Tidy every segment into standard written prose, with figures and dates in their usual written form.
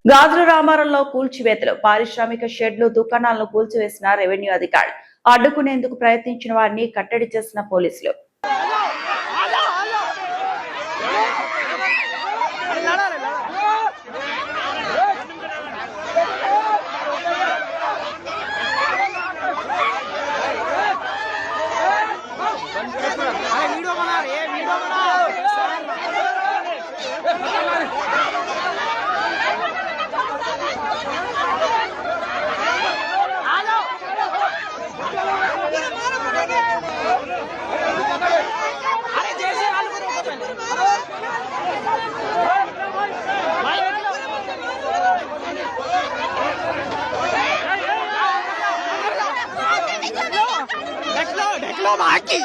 గాజుల రామారంలో కూల్చివేతలు, పారిశ్రామిక షెడ్లు, దుకాణాలను కూల్చివేసిన రెవెన్యూ అధికారులు. అడ్డుకునేందుకు ప్రయత్నించిన వారిని కట్టడి చేసిన పోలీసులు. Maki.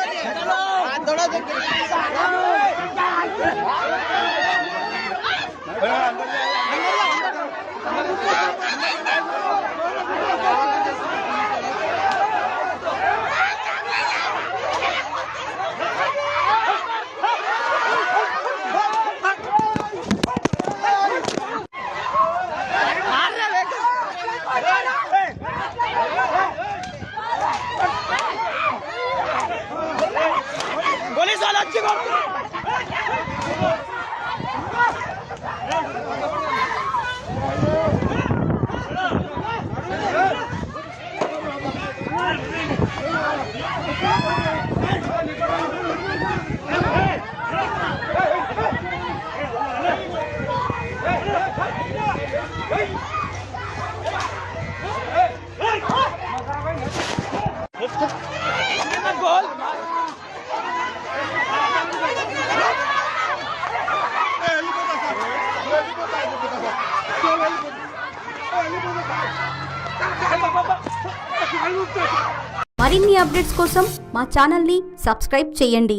Police वाला अच्छी बात गोल మరిన్ని అప్డేట్స్ కోసం మా ఛానల్ని సబ్స్క్రైబ్ చేయండి.